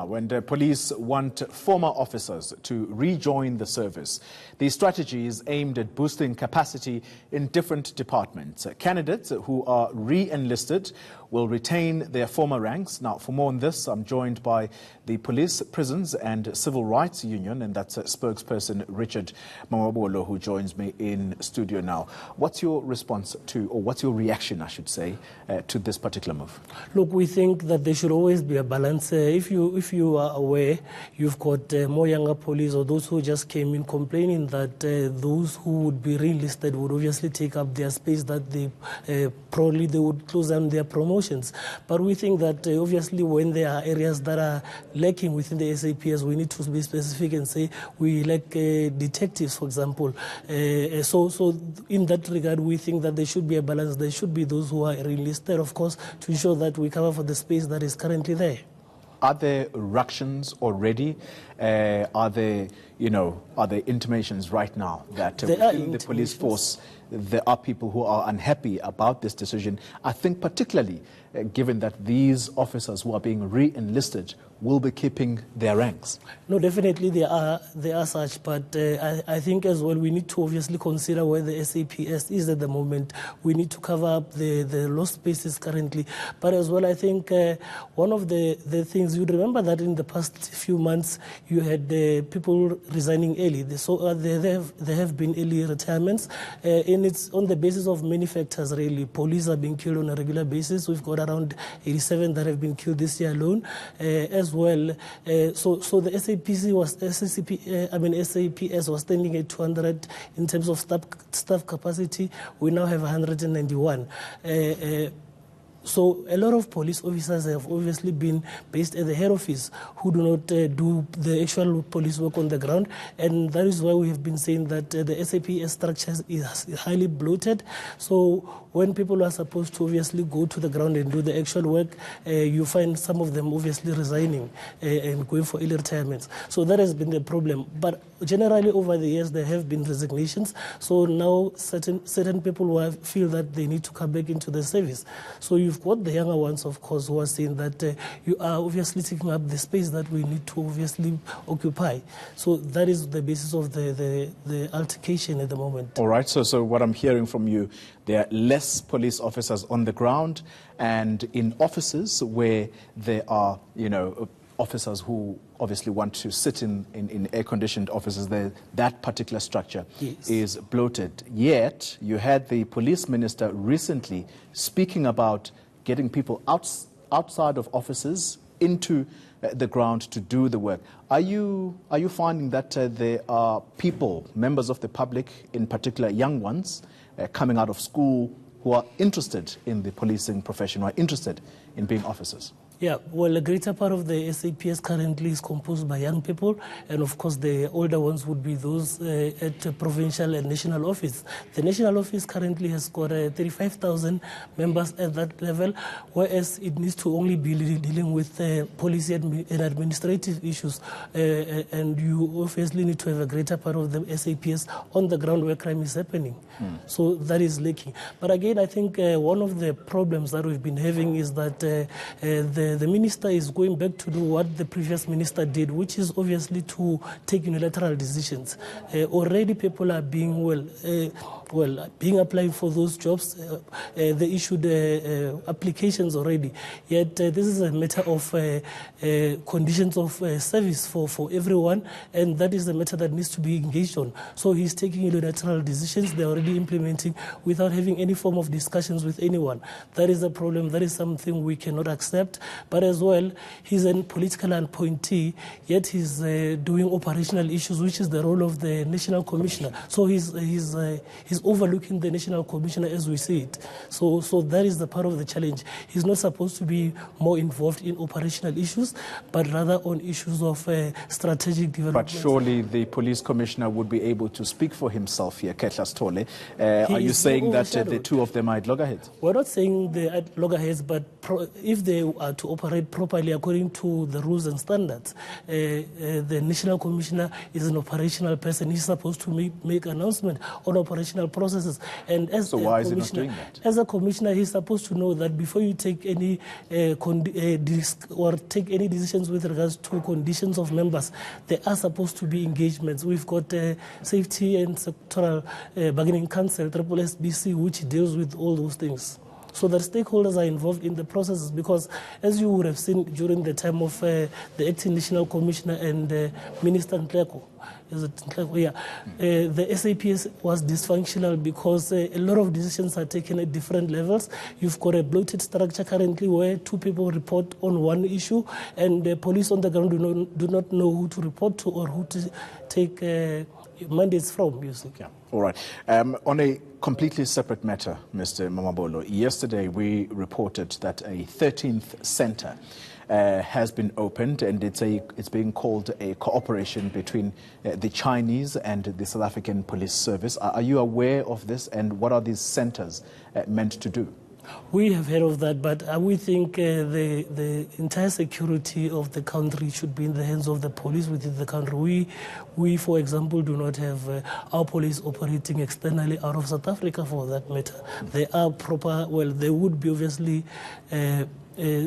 When the police want former officers to rejoin the service, the strategy is aimed at boosting capacity in different departments. Candidates who are re-enlisted will retain their former ranks. Now, for more on this, I'm joined by the Police, Prisons and Civil Rights Union, and that's spokesperson Richard Mamabolo, who joins me in studio now. What's your response to, or what's your reaction, I should say, to this particular move? Look, we think that there should always be a balance. If you are aware, you've got more younger police or those who just came in complaining that those who would be re-enlisted would obviously take up their space, that they probably they would close down their promotions. But we think that obviously when there are areas that are lacking within the SAPS, we need to be specific and say we lack detectives, for example. So in that regard, we think that there should be a balance. There should be those who are re-enlisted, of course, to ensure that we cover for the space that is currently there. Are there ructions already? Are there intimations right now that within the police force there are people who are unhappy about this decision? I think particularly given that these officers who are being re-enlisted will be keeping their ranks. No, definitely there are such, but I think as well we need to obviously consider where the SAPS is at the moment. We need to cover up the lost spaces currently. But as well, I think one of the things, you remember that in the past few months you had people resigning early. So there have been early retirements, and it's on the basis of many factors really. Police are being killed on a regular basis. We've got around 87 that have been killed this year alone. As well, so the SAPS was standing at 200 in terms of staff capacity. We now have 191. So a lot of police officers have obviously been based at the head office who do not do the actual police work on the ground, and that is why we have been saying that the SAPS structure is highly bloated. So when people are supposed to obviously go to the ground and do the actual work, you find some of them obviously resigning and going for early retirements. So that has been the problem. But generally over the years there have been resignations. So now certain people will feel that they need to come back into the service. So you've got the younger ones, of course, who are saying that you are obviously taking up the space that we need to obviously occupy. So that is the basis of the altercation at the moment. All right, so what I'm hearing from you, there are less police officers on the ground, and in offices where there are, officers who obviously want to sit in air-conditioned offices, that particular structure is bloated. Yet, you had the police minister recently speaking about getting people outside of offices into the ground to do the work. Are you finding that there are people, members of the public, in particular young ones, coming out of school who are interested in the policing profession, who are interested in being officers? Yeah, well, a greater part of the SAPS currently is composed by young people, and of course the older ones would be those at provincial and national office. The national office currently has got 35,000 members at that level, whereas it needs to only be dealing with policy and administrative issues, and you obviously need to have a greater part of the SAPS on the ground where crime is happening. So that is lacking. But again, I think one of the problems that we've been having is that the minister is going back to do what the previous minister did, which is obviously to take unilateral decisions. Already people are being being applied for those jobs. They issued applications already. Yet this is a matter of conditions of service for everyone, and that is the matter that needs to be engaged on. So he's taking unilateral decisions. They're already implementing without having any form of discussions with anyone. That is a problem. That is something we cannot accept. But as well, he's a political appointee, yet he's doing operational issues, which is the role of the National Commissioner. So he's overlooking the National Commissioner as we see it. So that is the part of the challenge. He's not supposed to be more involved in operational issues, but rather on issues of strategic development. But surely the police commissioner would be able to speak for himself here, Ketla Stole. Are you saying that the two of them are at loggerheads? We're not saying they're at loggerheads, but if they are to operate properly according to the rules and standards, the National Commissioner is an operational person. He's supposed to make announcement on operational international processes. And as so why is he not doing that? As a commissioner, he's supposed to know that before you take any or take any decisions with regards to conditions of members, there are supposed to be engagements. We've got Safety and Sectoral Bargaining Council, SSBC, which deals with all those things. So that stakeholders are involved in the processes, because as you would have seen during the time of the acting national commissioner and Minister Ntleko, the SAPS was dysfunctional because a lot of decisions are taken at different levels. You've got a bloated structure currently where two people report on one issue, and the police on the ground do not know who to report to or who to take mandates from, you see. Yeah. All right. On a completely separate matter, Mr. Mamabolo, yesterday we reported that a 13th center has been opened, and it's being called a cooperation between the Chinese and the South African Police Service. Are you aware of this, and what are these centers meant to do? We have heard of that, but we think the entire security of the country should be in the hands of the police within the country. We, for example, do not have our police operating externally out of South Africa, for that matter. They are proper, well, there would be obviously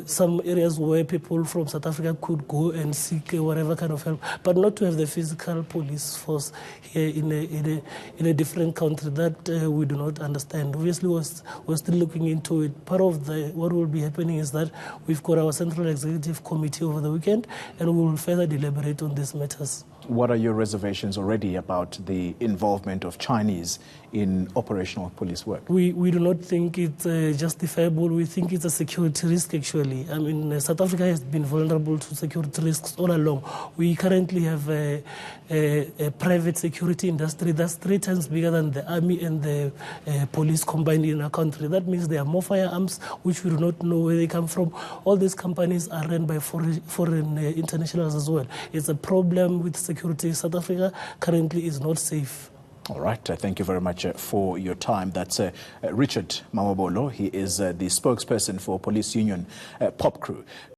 some areas where people from South Africa could go and seek whatever kind of help, but not to have the physical police force here in a different country. That we do not understand. Obviously, we're still looking into it. Part of what will be happening is that we've got our Central Executive Committee over the weekend, and we will further deliberate on these matters. What are your reservations already about the involvement of Chinese in operational police work? We do not think it's justifiable. We think it's a security risk, actually. I mean, South Africa has been vulnerable to security risks all along. We currently have a private security industry that's 3 times bigger than the army and the police combined in our country. That means there are more firearms, which we do not know where they come from. All these companies are run by foreign internationals as well. It's a problem with security. South Africa currently is not safe. All right. Thank you very much for your time. That's Richard Mamabolo. He is the spokesperson for Police Union Popcru.